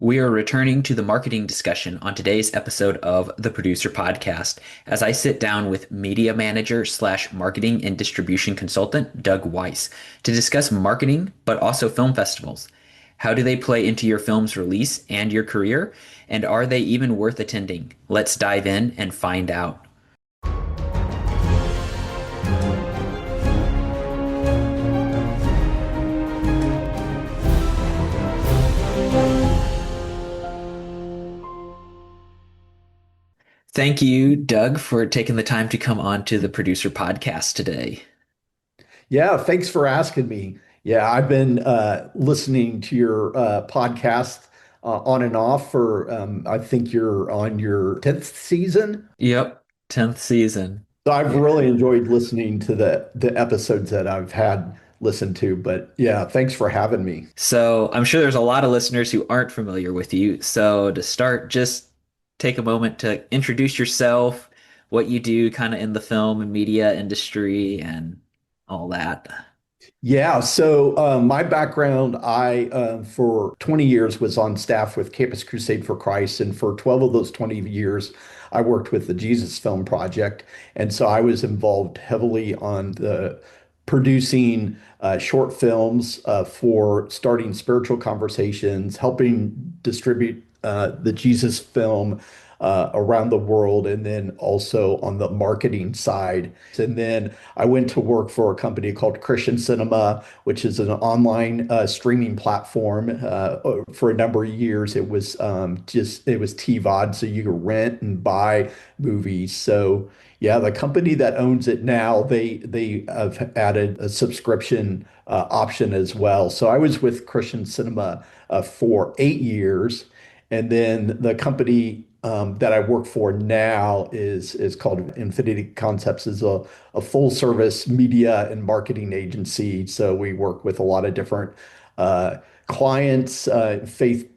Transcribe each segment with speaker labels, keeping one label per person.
Speaker 1: We are returning to the marketing discussion on today's episode of the Producer Podcast as I sit down with media manager slash marketing and distribution consultant Doug Weiss to discuss marketing, but also film festivals. How do they play into your film's release and your career? And are they even worth attending? Let's dive in and find out. Thank you, Doug, for taking the time to come on to the Producer Podcast today.
Speaker 2: Yeah, thanks for asking me. Yeah, I've been listening to your podcast on and off for I think you're on your 10th season.
Speaker 1: Yep, 10th season.
Speaker 2: So I've
Speaker 1: Yeah.
Speaker 2: really enjoyed listening to the episodes that I've had listened to. But yeah, thanks for having me.
Speaker 1: So I'm sure there's a lot of listeners who aren't familiar with you. So to start, just take a moment to introduce yourself, what you do kind of in the film and media industry and all that.
Speaker 2: Yeah, so my background, I for 20 years was on staff with Campus Crusade for Christ, and for 12 of those 20 years, I worked with the Jesus Film Project, and so I was involved heavily on the producing short films for starting spiritual conversations, helping distribute the Jesus film around the world, and then also on the marketing side. And then I went to work for a company called Christian Cinema, which is an online streaming platform. For a number of years, it was it was TVOD, so you could rent and buy movies. So yeah, the company that owns it now, they have added a subscription option as well. So I was with Christian Cinema for 8 years, and then the company that I work for now is called Infinity Concepts, is a full service media and marketing agency. So we work with a lot of different uh, clients, faith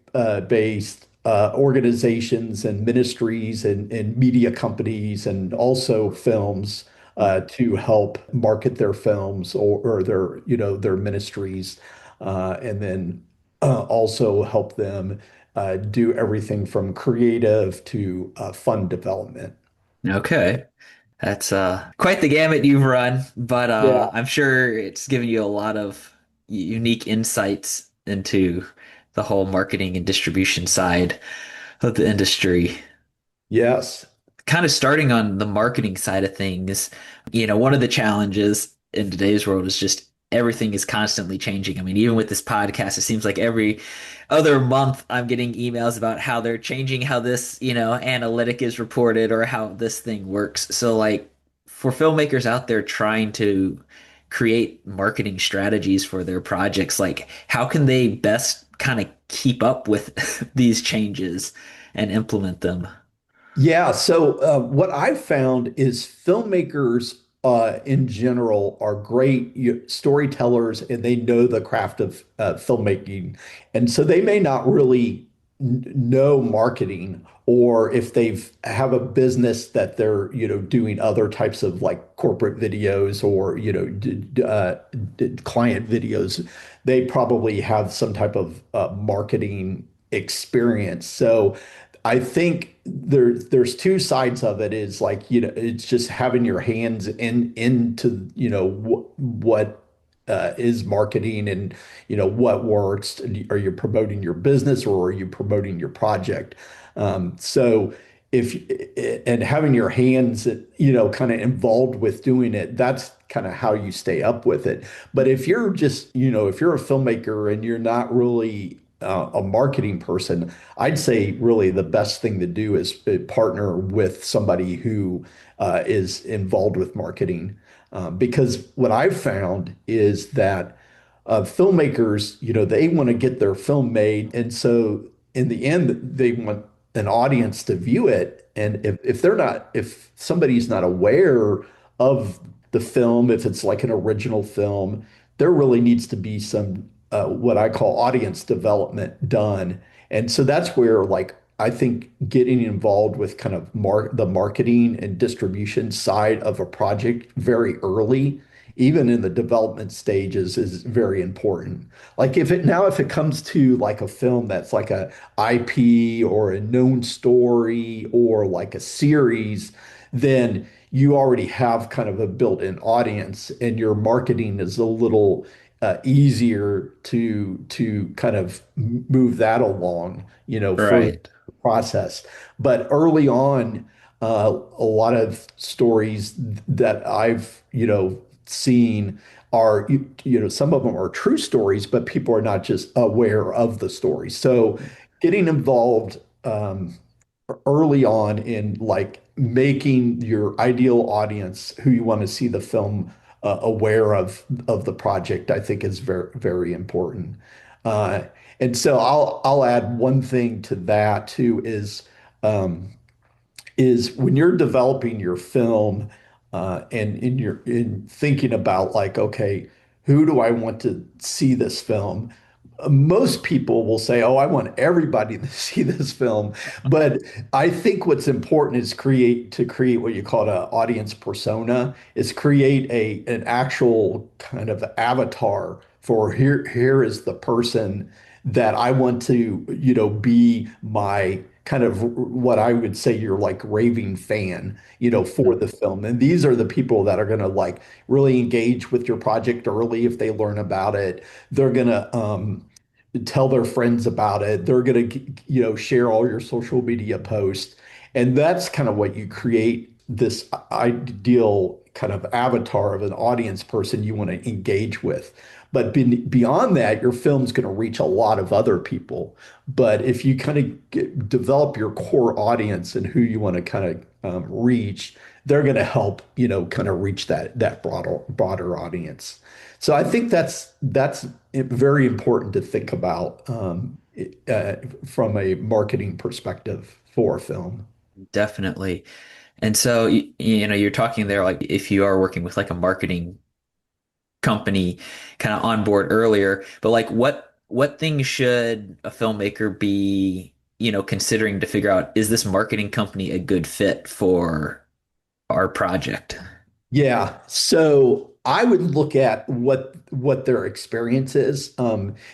Speaker 2: based organizations and ministries and media companies, and also films to help market their films or their their ministries, and then also help them do everything from creative to fund development.
Speaker 1: Okay. That's quite the gamut you've run, but
Speaker 2: Yeah.
Speaker 1: I'm sure it's given you a lot of unique insights into the whole marketing and distribution side of the industry.
Speaker 2: Yes.
Speaker 1: Kind of starting on the marketing side of things, one of the challenges in today's world is just everything is constantly changing. I mean, even with this podcast, it seems like every other month I'm getting emails about how they're changing how this, analytic is reported or how this thing works. So, like, for filmmakers out there trying to create marketing strategies for their projects, like, how can they best kind of keep up with these changes and implement them?
Speaker 2: Yeah. So what I've found is filmmakers in general are great storytellers, and they know the craft of filmmaking. And so they may not really know marketing, or if they've have a business that they're doing other types of like corporate videos or client videos, they probably have some type of marketing experience. So I think there's two sides of it. Is like, it's just having your hands into what is marketing, and what works. Are you promoting your business, or are you promoting your project? So if and having your hands kind of involved with doing it, that's kind of how you stay up with it. But if you're just if you're a filmmaker and you're not really a marketing person, I'd say really the best thing to do is partner with somebody who is involved with marketing. Because what I've found is that filmmakers, they want to get their film made. And so in the end, they want an audience to view it. And if somebody's not aware of the film, if it's like an original film, there really needs to be some what I call audience development done. And so that's where, like, I think getting involved with kind of the marketing and distribution side of a project very early even in the development stages, is very important. Like if it comes to like a film that's like a IP or a known story or like a series, then you already have kind of a built-in audience and your marketing is a little easier to kind of move that along, further
Speaker 1: Right.
Speaker 2: the process. But early on, a lot of stories that I've, seen are, some of them are true stories, but people are not just aware of the story. So getting involved early on in like making your ideal audience who you want to see the film aware of the project, I think is very, very important. Uh, and so I'll add one thing to that too um, is when you're developing your film and in thinking about like, okay, who do I want to see this film? Most people will say, "Oh, I want everybody to see this film." But I think what's important is create what you call an audience persona, is create an actual kind of avatar for here is the person that I want to, be my kind of what I would say you're like raving fan, for the film. And these are the people that are going to like really engage with your project early if they learn about it. They're going to tell their friends about it. They're going to, share all your social media posts. And that's kind of what you create this ideal kind of avatar of an audience person you want to engage with. But beyond that, your film's going to reach a lot of other people. But if you kind of develop your core audience and who you want to kind of reach, they're going to help, kind of reach that broader audience. So I think that's very important to think about from a marketing perspective for a film.
Speaker 1: Definitely. And so, you're talking there like if you are working with like a marketing company kind of on board earlier, but like what things should a filmmaker be, considering to figure out is this marketing company a good fit for our project?
Speaker 2: Yeah, so I would look at what their experience is.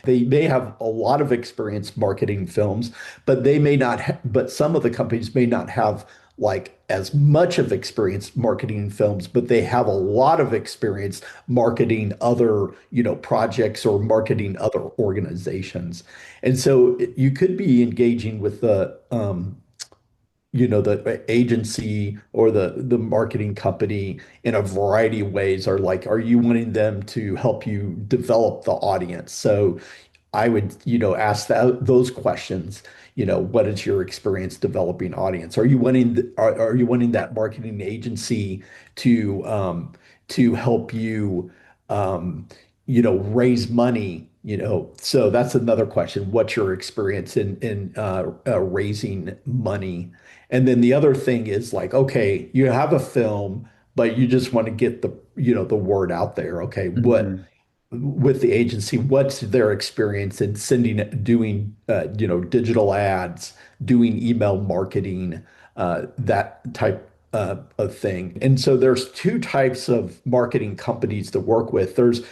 Speaker 2: They may have a lot of experience marketing films, but they may not but some of the companies may not have like as much of experience marketing films, but they have a lot of experience marketing other, projects or marketing other organizations. And so you could be engaging with the agency or the marketing company in a variety of ways. Are like, are you wanting them to help you develop the audience? So I would, ask those questions. What is your experience developing audience? Are you wanting that marketing agency to help you raise money? So that's another question. What's your experience in raising money? And then the other thing is like, okay, you have a film, but you just want to get the word out there. Okay, what
Speaker 1: Hmm.
Speaker 2: with the agency, what's their experience in doing, digital ads, doing email marketing, that type of thing. And so there's two types of marketing companies to work with. There's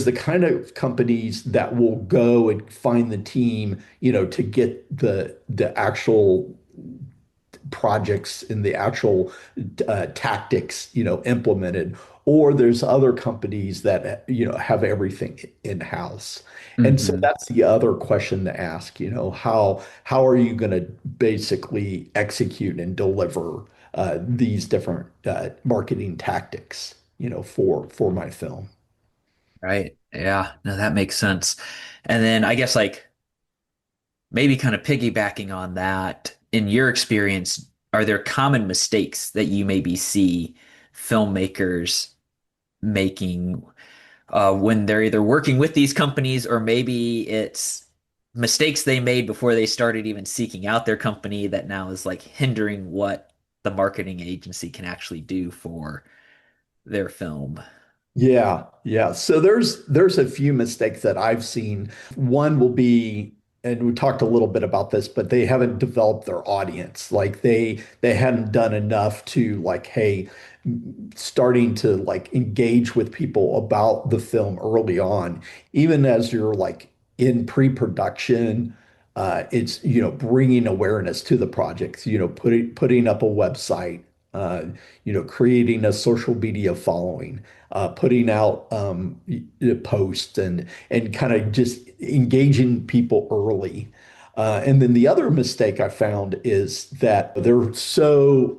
Speaker 2: the kind of companies that will go and find the team, to get the actual projects and the actual tactics, implemented. Or there's other companies that, have everything in-house. And so
Speaker 1: Hmm.
Speaker 2: that's the other question to ask, how are you going to basically execute and deliver these different marketing tactics, for my film?
Speaker 1: Right. Yeah. No, that makes sense. And then I guess like maybe kind of piggybacking on that, in your experience, are there common mistakes that you maybe see filmmakers making when they're either working with these companies or maybe it's mistakes they made before they started even seeking out their company that now is like hindering what the marketing agency can actually do for their film?
Speaker 2: Yeah, yeah. So there's a few mistakes that I've seen. One will be and we talked a little bit about this, but they haven't developed their audience. Like they hadn't done enough to like, hey, starting to like engage with people about the film early on, even as you're like in pre-production. It's, bringing awareness to the projects, putting up a website, uh, creating a social media following, putting out posts and kind of just engaging people early. And then the other mistake I found is that they're so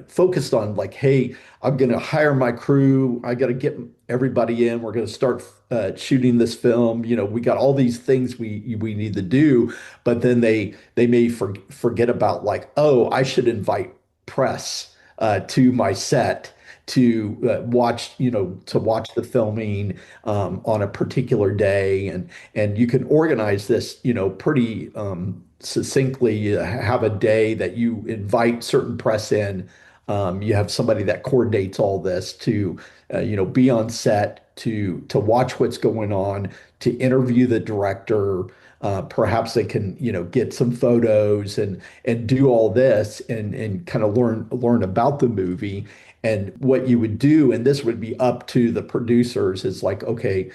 Speaker 2: focused on like, hey, I'm going to hire my crew. I got to get everybody in. We're going to start shooting this film. We got all these things we need to do, but then they may forget about like, oh, I should invite press to my set to watch the filming on a particular day, and you can organize this, pretty succinctly. You have a day that you invite certain press in. You have somebody that coordinates all this to, be on set to watch what's going on, to interview the director. Perhaps they can, get some photos and do all this and kind of learn about the movie. And what you would do, and this would be up to the producers, is like, okay,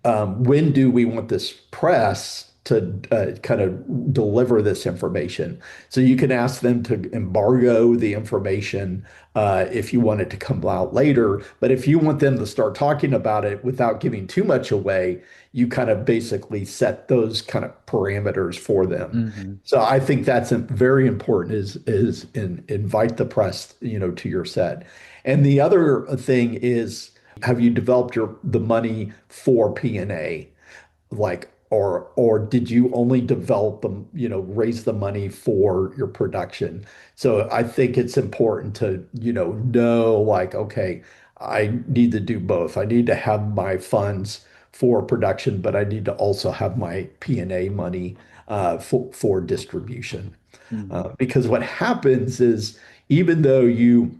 Speaker 2: when do we want this press to kind of deliver this information? So you can ask them to embargo the information if you want it to come out later. But if you want them to start talking about it without giving too much away, you kind of basically set those kind of parameters for them.
Speaker 1: Hmm.
Speaker 2: So I think that's very important is invite the press, to your set. And the other thing is, have you developed the money for P&A? Like, or did you only develop them, raise the money for your production? So I think it's important to, know like, okay, I need to do both. I need to have my funds for production, but I need to also have my P&A money for distribution.
Speaker 1: Hmm.
Speaker 2: Because what happens is, even though you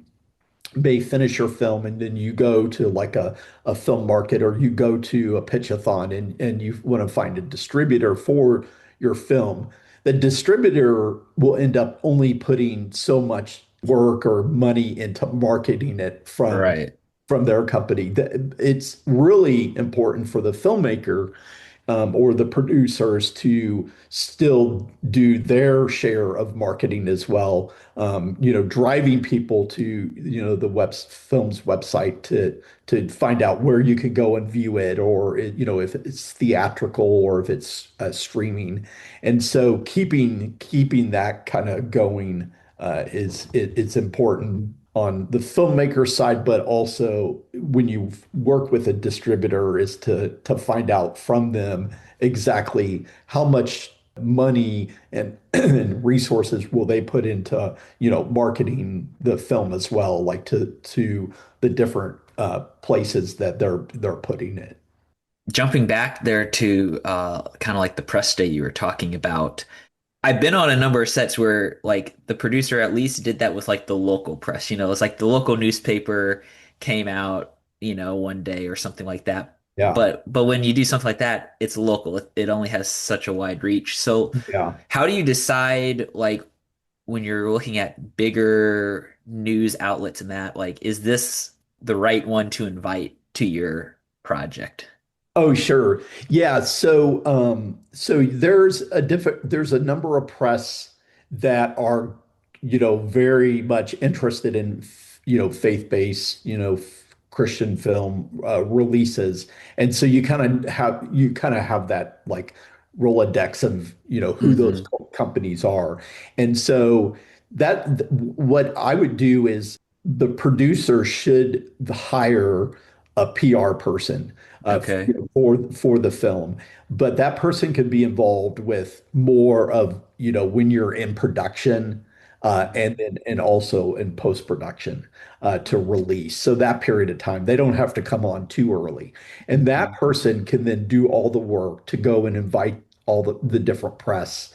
Speaker 2: may finish your film and then you go to like a film market, or you go to a pitch-a-thon and you want to find a distributor for your film, the distributor will end up only putting so much work or money into marketing it
Speaker 1: Right.
Speaker 2: from their company. It's really important for the filmmaker or the producers to still do their share of marketing as well. Driving people to, the film's website to find out where you can go and view it, or if it's theatrical or if it's streaming. And so keeping that kind of going it's important on the filmmaker side, but also when you work with a distributor, is to find out from them exactly how much money and resources will they put into, marketing the film as well, like to the different places that they're putting it.
Speaker 1: Jumping back there to kind of like the press day you were talking about. I've been on a number of sets where like the producer at least did that with like the local press. It's like the local newspaper came out, one day or something like that.
Speaker 2: Yeah,
Speaker 1: But when you do something like that, it's local. It only has such a wide reach. So
Speaker 2: yeah.
Speaker 1: how do you decide like when you're looking at bigger news outlets and that, like, is this the right one to invite to your project?
Speaker 2: Oh, sure. Yeah. So there's a number of press that are, very much interested in, faith-based, Christian film releases. And so you kind of have that like Rolodex of, who those
Speaker 1: Hmm.
Speaker 2: companies are. And so what I would do is the producer should hire a PR person
Speaker 1: Okay.
Speaker 2: for the film, but that person could be involved with more of, when you're in production,
Speaker 1: Mhm.
Speaker 2: and also in post-production to release. So that period of time, they don't have to come on too early, and that
Speaker 1: Mhm.
Speaker 2: person can then do all the work to go and invite all the different press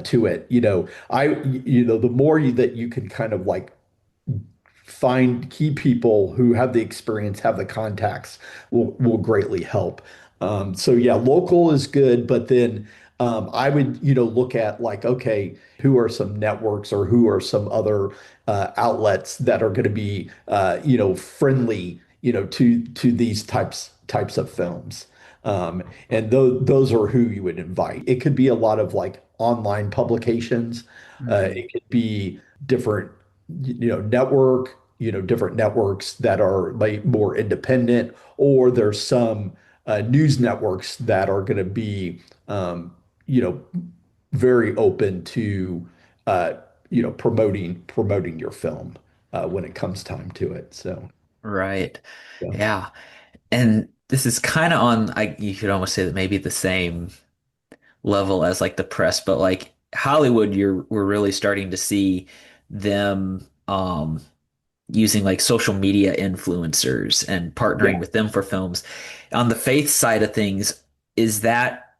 Speaker 2: to it. The more that you can kind of like find key people who have the experience, have the contacts, will greatly help. So yeah, local is good, but then I would, look at like, okay, who are some networks or who are some other outlets that are going to be, friendly, to these types of films. And those are who you would invite. It could be a lot of like online publications.
Speaker 1: Hmm.
Speaker 2: It could be different, different networks that are like more independent, or there's some news networks that are going to be, you know, very open to, uh, promoting your film when it comes time to it. So,
Speaker 1: Right.
Speaker 2: yeah,
Speaker 1: Yeah. And this is kind of on, you could almost say that maybe the same level as like the press, but like Hollywood, we're really starting to see them using like social media influencers and
Speaker 2: yeah,
Speaker 1: partnering with them for films. On the faith side of things, is that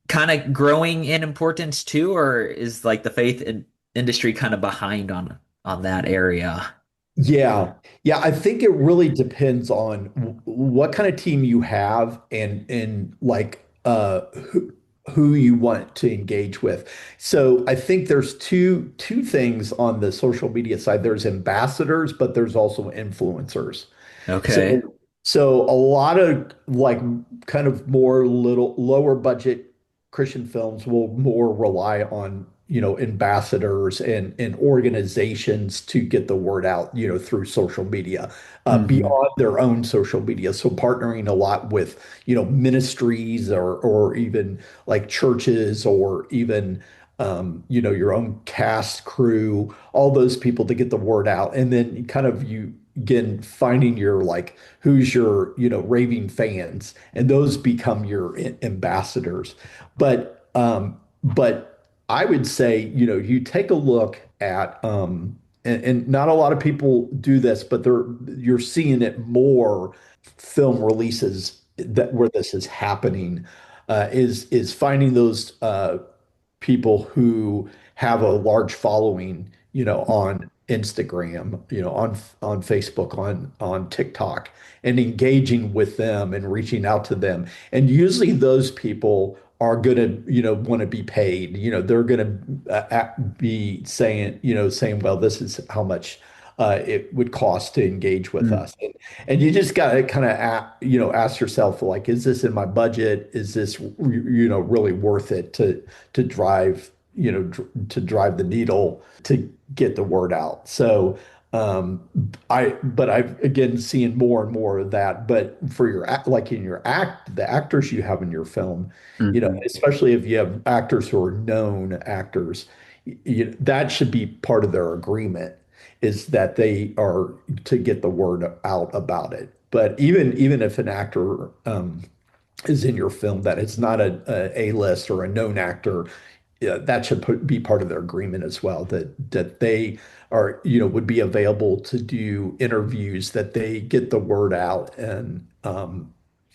Speaker 1: kind of growing in importance too, or is like the industry kind of behind on that area?
Speaker 2: yeah, yeah. I think it really depends on what kind of team you have and like who you want to engage with. So I think there's two things on the social media side. There's ambassadors, but there's also influencers.
Speaker 1: Okay.
Speaker 2: So so a lot of like kind of more little lower budget Christian films will more rely on, ambassadors and organizations to get the word out, through social media,
Speaker 1: Hmm.
Speaker 2: beyond their own social media. So partnering a lot with, ministries or even like churches or even your own cast, crew, all those people to get the word out. And then kind of you again finding your like who's your, raving fans, and those become your ambassadors. But I would say, you take a look at and not a lot of people do this, but you're seeing it more film releases that where this is happening, is finding those people who have a large following, on Instagram, on Facebook, on TikTok, and engaging with them and reaching out to them. And usually those people are going to, want to be paid. They're going to be saying, well, this is how much it would cost to engage with us. And you just got to kind of, ask yourself, like, is this in my budget? Is this, really worth it to drive, to drive the needle to get the word out? So, but I've again seen more and more of that. But for like in your the actors you have in your film,
Speaker 1: Hmm.
Speaker 2: especially if you have actors who are known actors, that should be part of their agreement, is that they are to get the word out about it. But even if an actor is in your film that is not a A-list or a known actor, yeah, that should be part of their agreement as well, that they are, would be available to do interviews, that they get the word out, and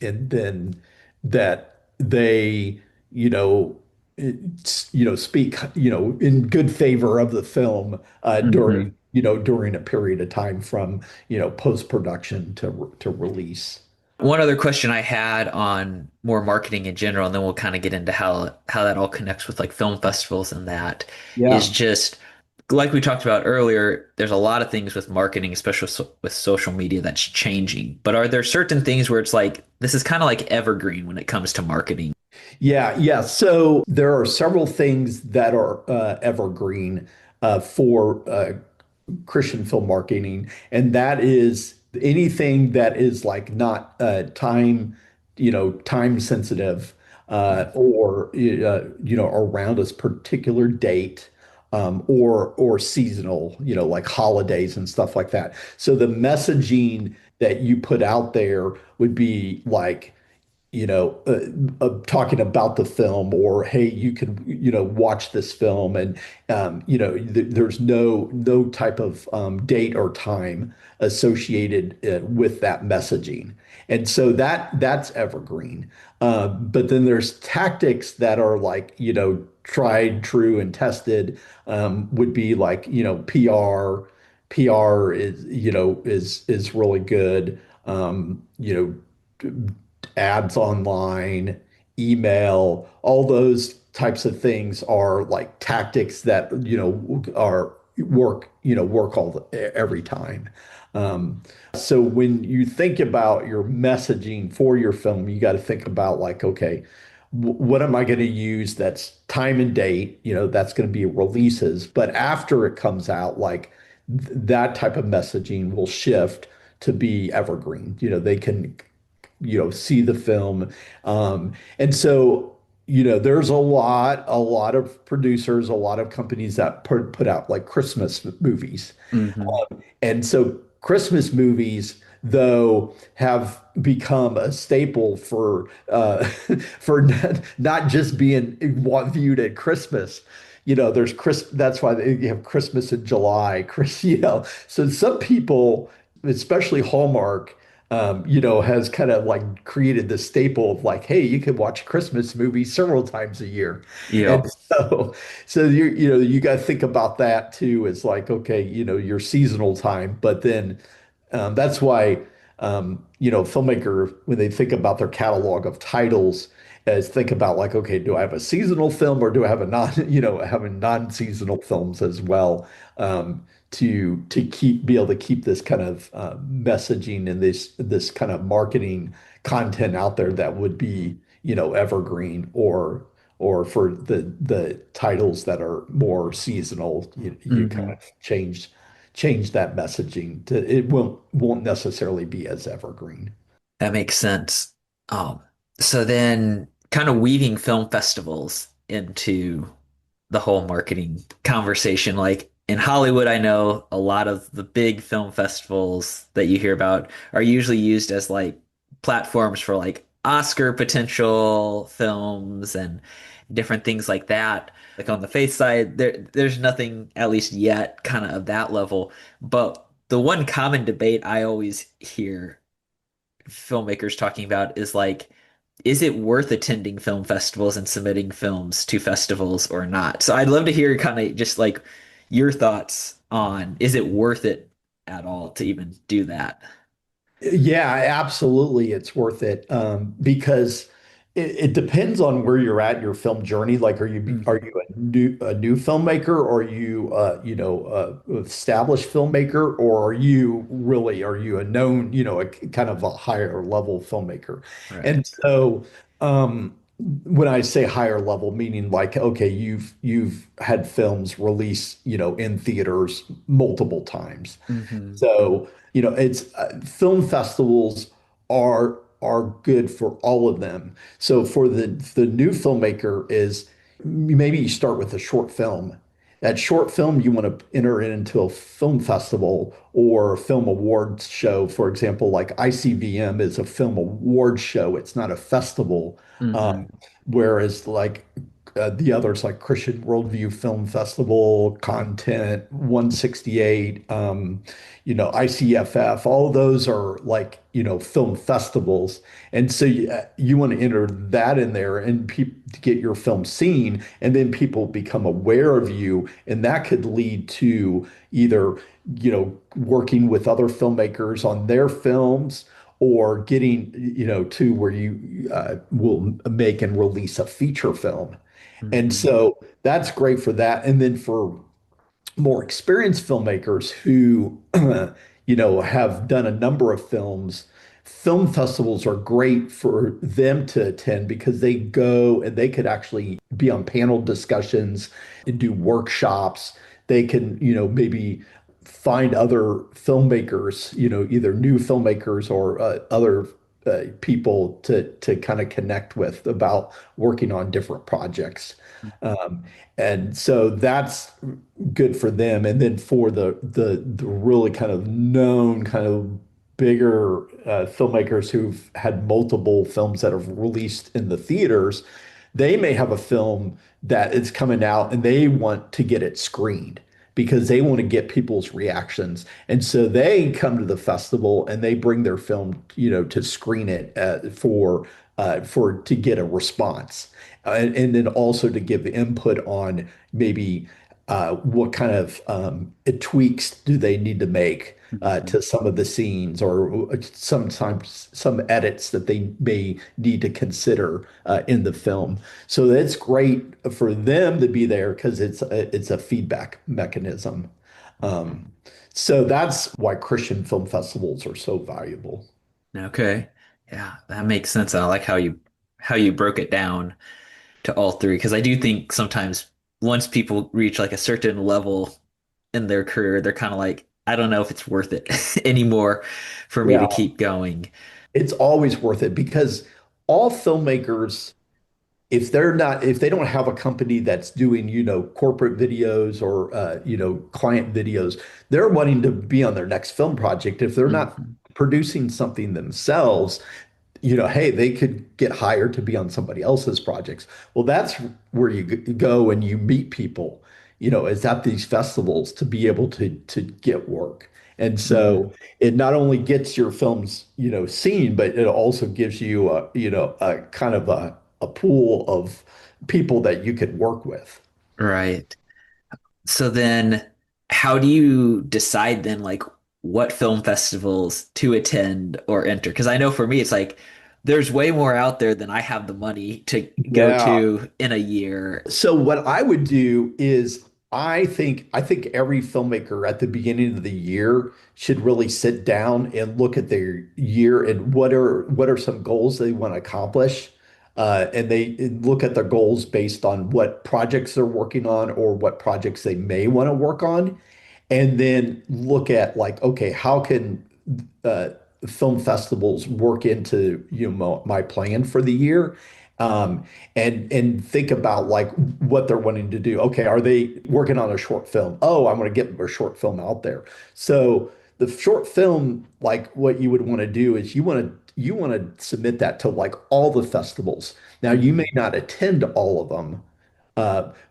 Speaker 2: then that they, you know, speak, in good favor of the film
Speaker 1: Hmm.
Speaker 2: during a period of time from, post-production to release.
Speaker 1: One other question I had on more marketing in general, and then we'll kind of get into how that all connects with like film festivals and that is
Speaker 2: Yeah.
Speaker 1: just like we talked about earlier, there's a lot of things with marketing, especially with social media that's changing. But are there certain things where it's like this is kind of like evergreen when it comes to marketing?
Speaker 2: Yeah, yeah. So there are several things that are evergreen for Christian film marketing, and that is anything that is like not time sensitive, or around a particular date, or seasonal, like holidays and stuff like that. So the messaging that you put out there would be like, talking about the film, or hey, you can, watch this film, and there's no type of date or time associated with that messaging, and so that's evergreen. But then there's tactics that are like, tried, true, and tested. Would be like, PR. PR is, is really good. Ads online, email, all those types of things are like tactics that, are work every time. So when you think about your messaging for your film, you got to think about like, okay, what am I going to use that's time and date, that's going to be releases, but after it comes out, like that type of messaging will shift to be evergreen. They can, see the film. And so, there's a lot of producers, a lot of companies that put out like Christmas movies.
Speaker 1: Hmm.
Speaker 2: And so Christmas movies, though, have become a staple for for not just being viewed at Christmas. There's Chris. That's why you have Christmas in July. Chris, So some people, especially Hallmark, has kind of like created this staple of like, hey, you can watch Christmas movies several times a year, and
Speaker 1: Yep.
Speaker 2: so you got to think about that too. It's like, okay, your seasonal time, but then that's why filmmaker, when they think about their catalog of titles, is think about like, okay, do I have a seasonal film or do I have a non having non-seasonal films as well, to be able to keep this kind of messaging and this kind of marketing content out there that would be evergreen, or for the titles that are more seasonal, you kind
Speaker 1: Hmm.
Speaker 2: of change that messaging to it won't necessarily be as evergreen.
Speaker 1: That makes sense. Um, so then kind of weaving film festivals into the whole marketing conversation. Like in Hollywood, I know a lot of the big film festivals that you hear about are usually used as like platforms for like Oscar potential films and different things like that. Like on the faith side, there's nothing, at least yet, kind of that level. But the one common debate I always hear filmmakers talking about is like, is it worth attending film festivals and submitting films to festivals or not? So I'd love to hear kind of just like your thoughts on, is it worth it at all to even do that?
Speaker 2: Yeah, absolutely. It's worth it, because it depends on where you're at in your film journey. Like, are
Speaker 1: Hmm.
Speaker 2: you a new filmmaker, or are you established filmmaker, or are you a known, a kind of a higher level filmmaker? And
Speaker 1: Right.
Speaker 2: so, when I say higher level, meaning like, okay, you've had films release, in theaters multiple times.
Speaker 1: Hmm.
Speaker 2: So, it's film festivals are good for all of them. So for the new filmmaker is maybe you start with a short film. That short film you want to enter it into a film festival or a film awards show. For example, like ICVM is a film awards show. It's not a festival. Um,
Speaker 1: Hmm.
Speaker 2: whereas like the others like Christian Worldview Film Festival, Content, 168, ICFF, all those are like, film festivals. And so you want to enter that in there and to get your film seen, and then people become aware of you. And that could lead to either, working with other filmmakers on their films, or getting, to where you will make and release a feature film. And
Speaker 1: Hmm.
Speaker 2: so that's great for that. And then for more experienced filmmakers who, have done a number of films, film festivals are great for them to attend because they go and they could actually be on panel discussions and do workshops. They can, maybe find other filmmakers, either new filmmakers or other people to kind of connect with about working on different projects. Um, and so that's good for them. And then for the really kind of known, kind of bigger filmmakers who've had multiple films that have released in the theaters, they may have a film that is coming out and they want to get it screened because they want to get people's reactions. And so they come to the festival and they bring their film, to screen it for to get a response. And then also to give input on maybe what kind of tweaks do they need to make
Speaker 1: Mhm.
Speaker 2: to some of the scenes, or sometimes some edits that they may need to consider in the film. So that's great for them to be there because it's a feedback mechanism. Um, so that's why Christian film festivals are so valuable.
Speaker 1: Okay. Yeah, that makes sense. I like how you broke it down to all three because I do think sometimes once people reach like a certain level in their career, they're kind of like, I don't know if it's worth it anymore for me to
Speaker 2: Yeah,
Speaker 1: keep going.
Speaker 2: it's always worth it because all filmmakers, if they don't have a company that's doing, corporate videos or, client videos, they're wanting to be on their next film project. If they're not
Speaker 1: Hmm.
Speaker 2: producing something themselves, hey, they could get hired to be on somebody else's projects. Well, that's where you go and you meet people, is at these festivals to be able to get work. And
Speaker 1: Hmm.
Speaker 2: so it not only gets your films, seen, but it also gives you a kind of a pool of people that you could work with.
Speaker 1: Right. So then how do you decide then like what film festivals to attend or enter? Because I know for me it's like there's way more out there than I have the money to go
Speaker 2: Yeah.
Speaker 1: to in a year.
Speaker 2: So what I would do is I think every filmmaker at the beginning of the year should really sit down and look at their year and what are some goals they want to accomplish. And they look at their goals based on what projects they're working on or what projects they may want to work on, and then look at like, okay, how can uh, film festivals work into my plan for the year, um, and think about like what they're wanting to do. Okay, are they working on a short film? Oh, I'm going to get their short film out there. So the short film, like what you would want to do is you want to submit that to like all the festivals. Now you may
Speaker 1: Hmm.
Speaker 2: not attend all of them,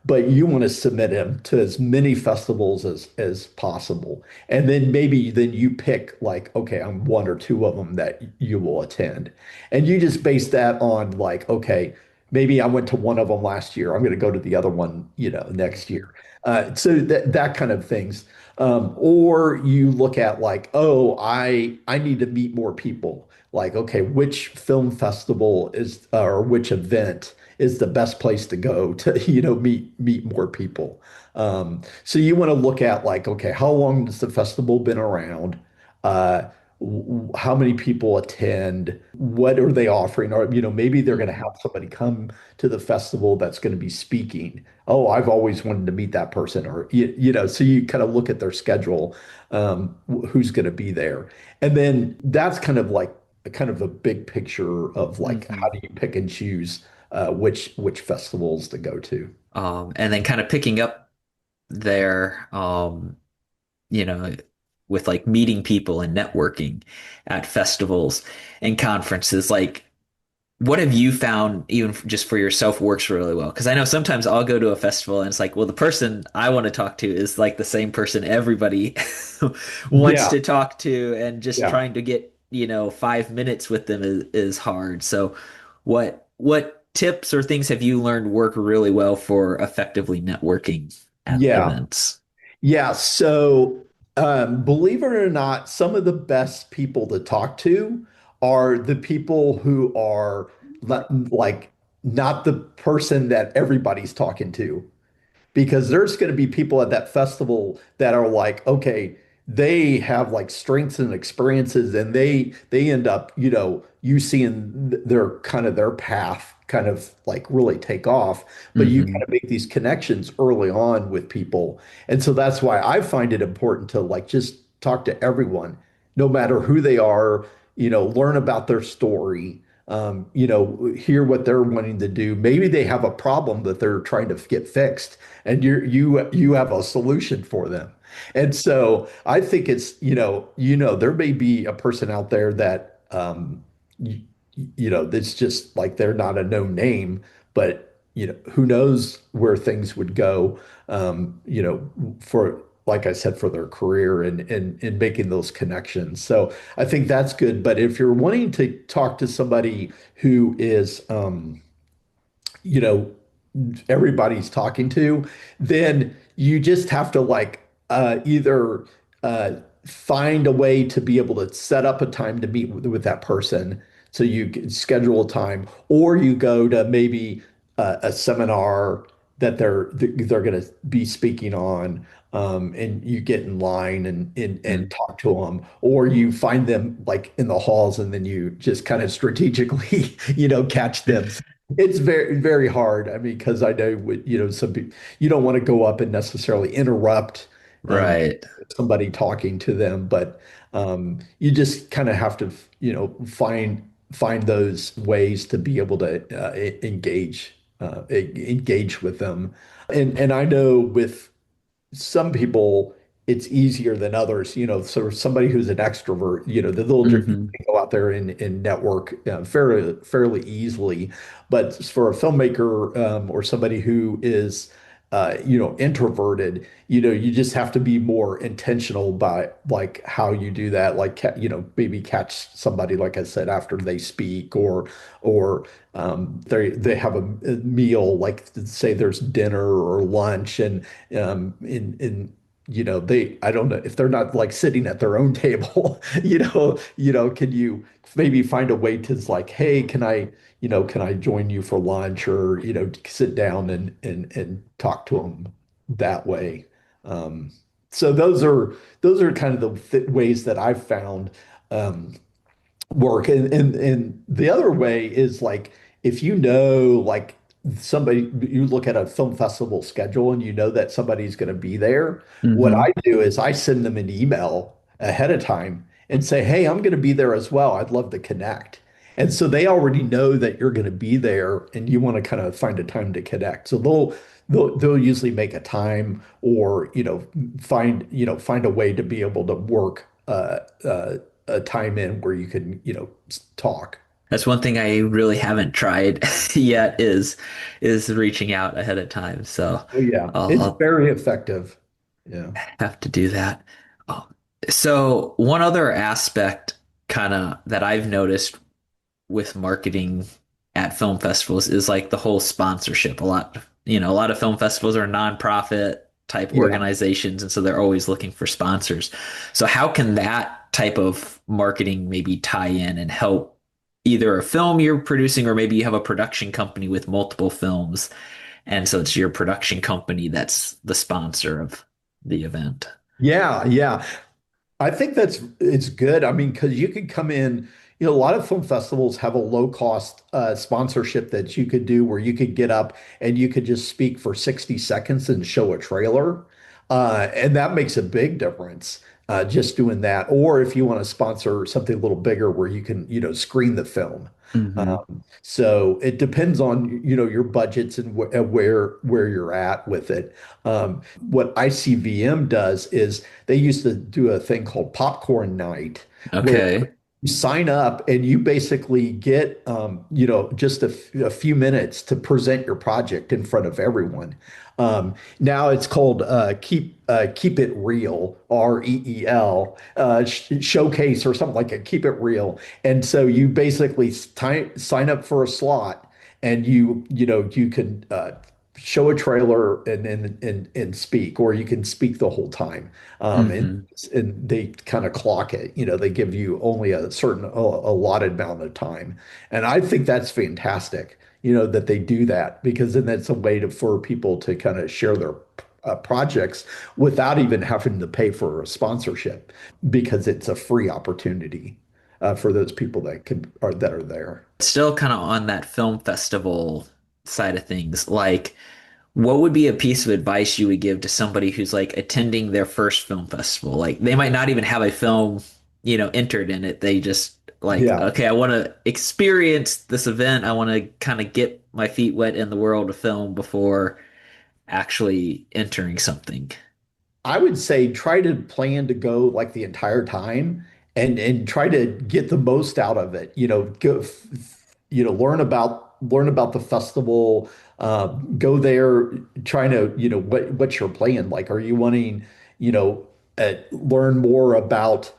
Speaker 2: but you want to submit him to as many festivals as possible. And then you pick like, okay, I'm one or two of them that you will attend. And you just base that on like, okay, maybe I went to one of them last year. I'm going to go to the other one, next
Speaker 1: Hmm.
Speaker 2: year. So that kind of things. Or you look at like, oh, I need to meet more people. Like, okay, which film festival is or which event is the best place to go to, meet more people. So you want to look at like, okay, how long has the festival been around? Uh, how many people attend? What are they offering? Or, maybe they're going to have
Speaker 1: Hmm.
Speaker 2: somebody come to the festival that's going to be speaking. Oh, I've always wanted to meet that person, or so you kind of look at their schedule, who's going to be there, and then that's kind of like kind of a big picture of like how
Speaker 1: Hmm.
Speaker 2: do you pick and choose which festivals to go to.
Speaker 1: And then kind of picking up there, you know, with like meeting people and networking at festivals and conferences, like what have you found, even just for yourself, works really well? Because I know sometimes I'll go to a festival and it's like, well, the person I want to talk to is like the same person everybody wants
Speaker 2: Yeah,
Speaker 1: to talk to, and just
Speaker 2: yeah.
Speaker 1: trying to get, 5 minutes with them is hard. So, what tips or things have you learned work really well for effectively networking at
Speaker 2: Yeah.
Speaker 1: events?
Speaker 2: Yeah. So, believe it or not, some of the best people to talk to are the people who are like not the person that everybody's talking to, because there's going to be people at that festival that are like, okay, they have like strengths and experiences, and they end up, you seeing their kind of their path kind of like really take off, but you kind
Speaker 1: Hmm.
Speaker 2: of make these connections early on with people. And so that's why I find it important to like just talk to everyone, no matter who they are, learn about their story, hear what they're wanting to do. Maybe they have a problem that they're trying to get fixed, and you have a solution for them. And so I think it's, there may be a person out there that you, that's just like they're not a known name, but who knows where things would go, for like I said, for their career and making those connections. So I think that's good. But if you're wanting to talk to somebody who is, you know, everybody's talking to, then you just have to like either uh, find a way to be able to set up a time to meet with that person. So you can schedule a time, or you go to maybe a seminar that they're going to be speaking on, and you get in line and
Speaker 1: Mm.
Speaker 2: talk to them, or you find them like in the halls, and then you just kind of strategically, catch them. It's very hard. I mean, because I know some people, you don't want to go up and necessarily interrupt um,
Speaker 1: Right.
Speaker 2: somebody talking to them, but you just kind of have to, find those ways to be able to engage with them. And I know with some people it's easier than others, so somebody who's an extrovert, you
Speaker 1: Hmm.
Speaker 2: can go out there and network fairly easily. But for a filmmaker, or somebody who is introverted, you just have to be more intentional by like how you do that, like maybe catch somebody, like I said, after they speak, or they have a meal, like say there's dinner or lunch, and in they, I don't know if they're not like sitting at their own table, can you maybe find a way to like, hey, can I join you for lunch, or sit down and talk to them that way. Um, so those are kind of the th ways that I've found um, work. And the other way is like, if like somebody, you look at a film festival schedule and you know that somebody's going to be there, what
Speaker 1: Hmm.
Speaker 2: I do is I send them an email ahead of time and say, hey, I'm going to be there as well. I'd love to connect. And so they already know that you're going to be there and you want to kind of find a time to connect. So they'll usually make a time, or find a way to be able to work a time in where you can talk.
Speaker 1: That's one thing I really haven't tried yet is reaching out ahead of time. So
Speaker 2: Oh yeah, it's
Speaker 1: I'll
Speaker 2: very effective. Yeah.
Speaker 1: have to do that. Oh. So one other aspect kind of that I've noticed with marketing at film festivals is like the whole sponsorship. A lot of film festivals are nonprofit type
Speaker 2: Yeah.
Speaker 1: organizations, and so they're always looking for sponsors. So how can that type of marketing maybe tie in and help either a film you're producing, or maybe you have a production company with multiple films, and so it's your production company that's the sponsor of the event.
Speaker 2: Yeah, yeah. I think it's good. I mean, because you could come in, a lot of film festivals have a low cost sponsorship that you could do, where you could get up and you could just speak for 60 seconds and show a trailer. And that makes a big difference, just doing that. Or if you want to sponsor something a little bigger where you can, screen the film.
Speaker 1: Hmm.
Speaker 2: So it depends on, your budgets and where you're at with it. What ICVM does is they used to do a thing called popcorn night, where
Speaker 1: Okay.
Speaker 2: you sign up and you basically get just a few minutes to present your project in front of everyone. Now it's called Keep It Real, REEL, showcase or something like that. Keep It Real. And so you basically sign up for a slot, and you can show a trailer and speak, or you can speak the whole time.
Speaker 1: Hmm.
Speaker 2: And they kind of clock it. They give you only a certain allotted amount of time, and I think that's fantastic. That they do that, because then that's a way for people to kind of share their projects without even having to pay for a sponsorship, because it's a free opportunity for those people that are there.
Speaker 1: Still kind of on that film festival side of things, like what would be a piece of advice you would give to somebody who's like attending their first film festival? Like they might not even have a film, entered in it. They just like,
Speaker 2: Yeah.
Speaker 1: okay, I want to experience this event. I want to kind of get my feet wet in the world of film before actually entering something.
Speaker 2: I would say try to plan to go like the entire time, and try to get the most out of it. Learn about the festival. Go there trying to, what's your plan? Like, are you wanting, learn more about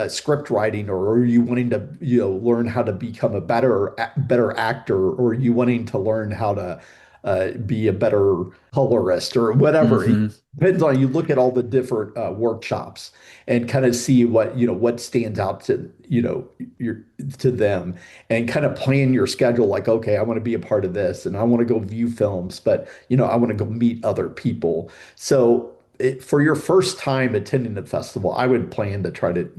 Speaker 2: script writing, or are you wanting to, learn how to become a better actor, or are you wanting to learn how to be a better colorist or whatever. It
Speaker 1: Hmm.
Speaker 2: depends on you look at all the different workshops and kind of see what what stands out to your to them and kind of plan your schedule like, okay, I want to be a part of this and I want to go view films, but I want to go meet other people. So for your first time attending the festival, I would plan to try to,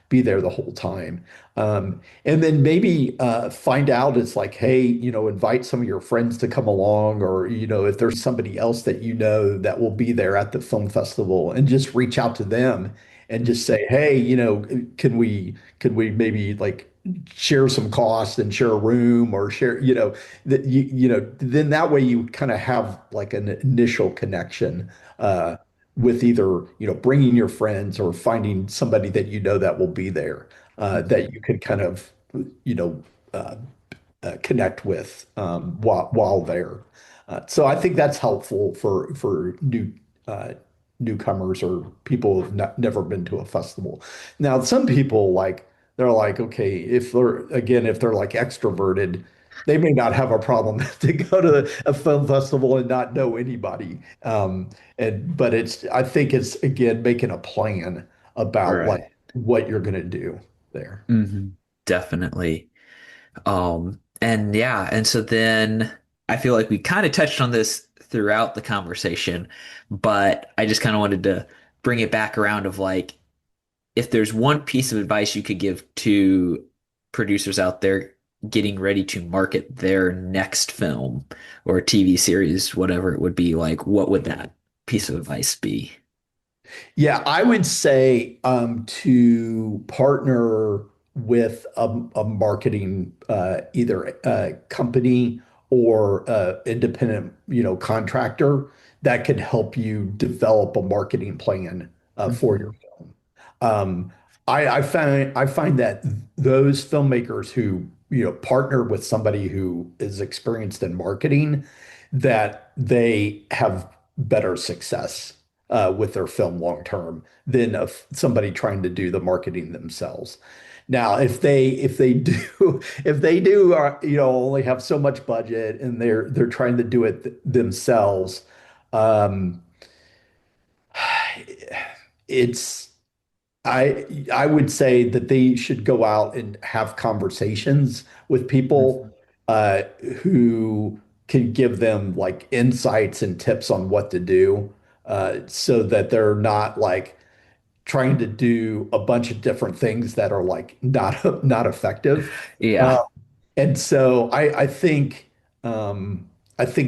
Speaker 2: be there the whole time. And then maybe find out it's like, hey, invite some of your friends to come along, or, if there's somebody else that that will be there at the film festival, and just reach out to them and just say, hey, can we maybe like share some costs and share a room or share, then that way you kind of have like an initial connection with either, bringing your friends or finding somebody that that will be there that you could kind of, you know, uh, connect with while there. So I think that's helpful for newcomers or people who've never been to a festival. Now, some people they're like, okay, if they're like extroverted, they may not have a problem to go to a film festival and not know anybody. But I think it's again making a plan about like
Speaker 1: Right.
Speaker 2: what you're going to do there.
Speaker 1: Hmm. Definitely. And yeah, and so then I feel like we kind of touched on this throughout the conversation, but I just kind of wanted to bring it back around of like, if there's one piece of advice you could give to producers out there getting ready to market their next film or TV series, whatever it would be, like, what would that piece of advice be?
Speaker 2: Yeah, I would say to partner with a marketing either company or independent, contractor that could help you develop a marketing plan for your
Speaker 1: Hmm.
Speaker 2: film. Um, I find that those filmmakers who partner with somebody who is experienced in marketing, that they have better success with their film long term than of somebody trying to do the marketing themselves. Now, if they do if they do only have so much budget and they're trying to do it themselves, um, it's I would say that they should go out and have conversations with people
Speaker 1: Hmm.
Speaker 2: uh, who can give them like insights and tips on what to do, so that they're not like trying to do a bunch of different things that are like not effective.
Speaker 1: Yeah.
Speaker 2: Uh, and so I think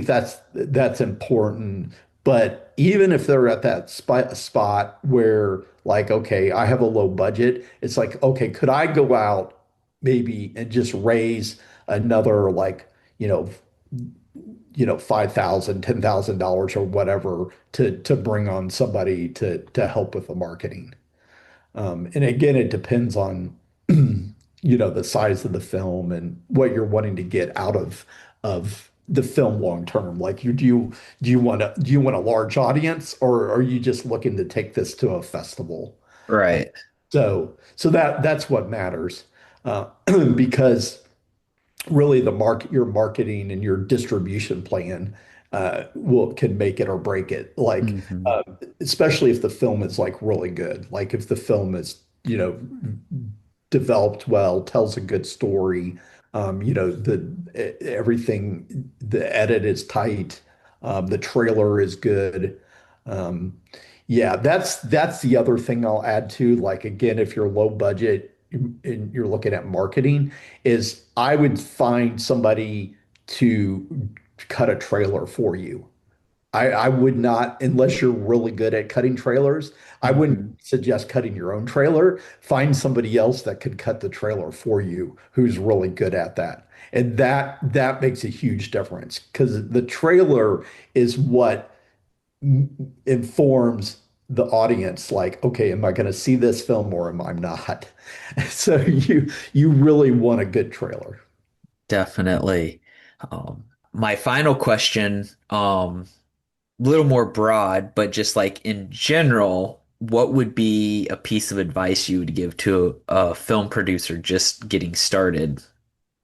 Speaker 2: that's important. But even if they're at that spot where like, okay, I have a low budget, it's like, okay, could I go out maybe and just raise another like, you know, 5,000, $10,000 or whatever to bring on somebody to help with the marketing. And again, it depends on, the size of the film and what you're wanting to get out of the film long term. Like, do you want a large audience, or are you just looking to take this to a festival? And
Speaker 1: Right.
Speaker 2: so that's what matters, because really your marketing and your distribution plan will can make it or break it. Like,
Speaker 1: Hmm.
Speaker 2: uh, especially if the film is like really good. Like if the film is, developed well, tells a good story, the edit is tight, the trailer is good. Um, yeah, that's the other thing I'll add to. Like again, if you're low budget and you're looking at marketing, is I would find somebody to cut a trailer for you. I would not, unless you're really good at cutting trailers, I wouldn't
Speaker 1: Hmm.
Speaker 2: suggest cutting your own trailer. Find somebody else that could cut the trailer for you who's really good at that. And that makes a huge difference because the trailer is what informs the audience like, okay, am I going to see this film or am I not? So you really want a good trailer.
Speaker 1: Definitely. My final question, a little more broad, but just like in general, what would be a piece of advice you would give to a film producer just getting started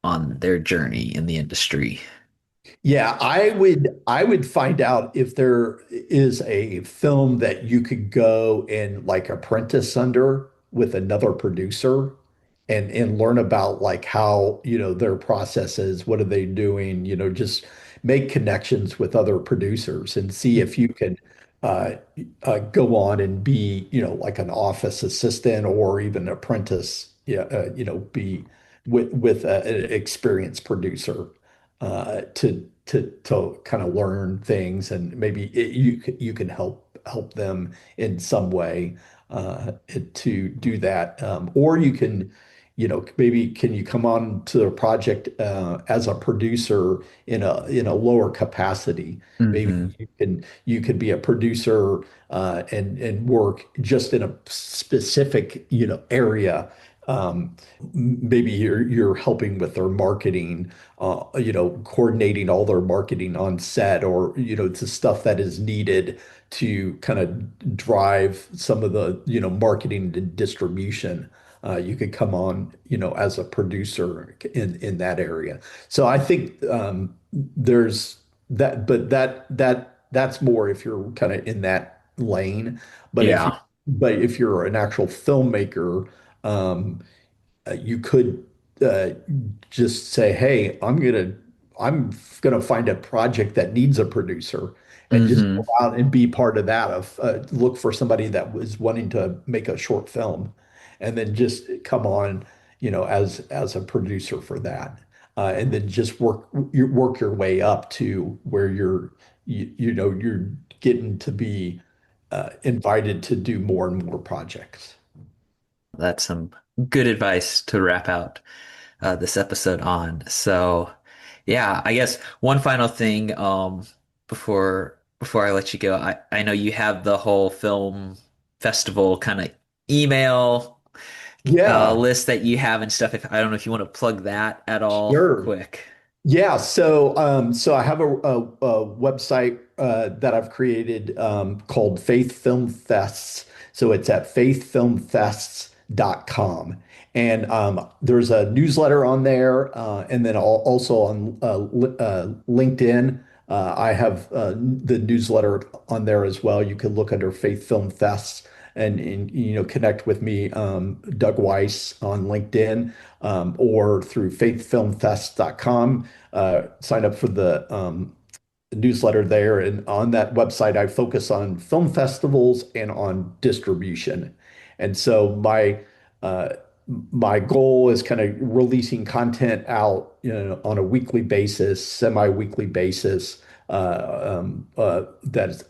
Speaker 1: on their journey in the industry?
Speaker 2: Yeah, I would find out if there is a film that you could go and like apprentice under with another producer and learn about like how, their process is, what are they doing, just make connections with other producers and see if you can uh, go on and be, like an office assistant or even apprentice, yeah, be with an experienced producer to kind of learn things and maybe you can help them in some way to do that. Or you can, maybe can you come on to the project as a producer in a lower capacity? Maybe
Speaker 1: Hmm.
Speaker 2: you could be a producer and work just in a specific, area. Maybe you're helping with their marketing, coordinating all their marketing on set, or the stuff that is needed to kind of drive some of the marketing and distribution. You could come on, as a producer in that area. So I think there's that, but that's more if you're kind of in that lane. But if you
Speaker 1: Yeah.
Speaker 2: but if you're an actual filmmaker, um, you could uh, just say, "Hey, I'm gonna find a project that needs a producer, and just go
Speaker 1: Hmm.
Speaker 2: out and be part of that. Of look for somebody that was wanting to make a short film, and then just come on, as a producer for that, and then just work your way up to where you're getting to be invited to do more and more projects."
Speaker 1: That's some good advice to wrap out this episode on. So, yeah, I guess one final thing before I let you go, I know you have the whole film festival kind of email
Speaker 2: Yeah,
Speaker 1: list that you have and stuff. If I don't know if you want to plug that at all
Speaker 2: sure.
Speaker 1: quick.
Speaker 2: Yeah, so I have a website that I've created called Faith Film Fests. So it's at faithfilmfests.com. And there's a newsletter on there, and then also on LinkedIn. I have the newsletter on there as well. You can look under Faith Film Fests and connect with me, Doug Weiss on LinkedIn, or through faithfilmfest.com. Sign up for the newsletter there. And on that website, I focus on film festivals and on distribution. And so uh, my goal is kind of releasing content out, on a weekly basis, semi-weekly basis, that's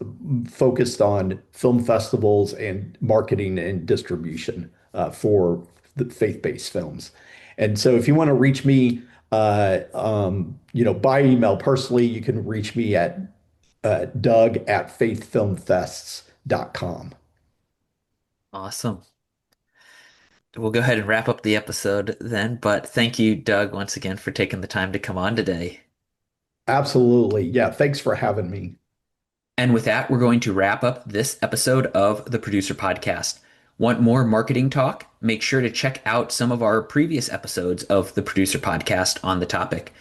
Speaker 2: focused on film festivals and marketing and distribution for the faith-based films. And so if you want to reach me, by email personally, you can reach me at Doug at faithfilmfests.com.
Speaker 1: Awesome. We'll go ahead and wrap up the episode then, but thank you, Doug, once again for taking the time to come on today.
Speaker 2: Absolutely. Yeah. Thanks for having me.
Speaker 1: And with that, we're going to wrap up this episode of the Producer Podcast. Want more marketing talk? Make sure to check out some of our previous episodes of the Producer Podcast on the topic.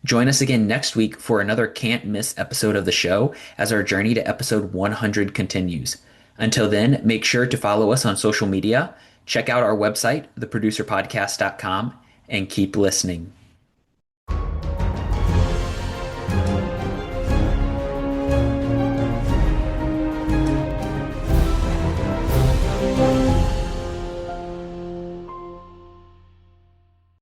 Speaker 1: Join us again next week for another can't miss episode of the show as our journey to episode 100 continues. Until then, make sure to follow us on social media, check out our website, theproducerpodcast.com, and keep listening.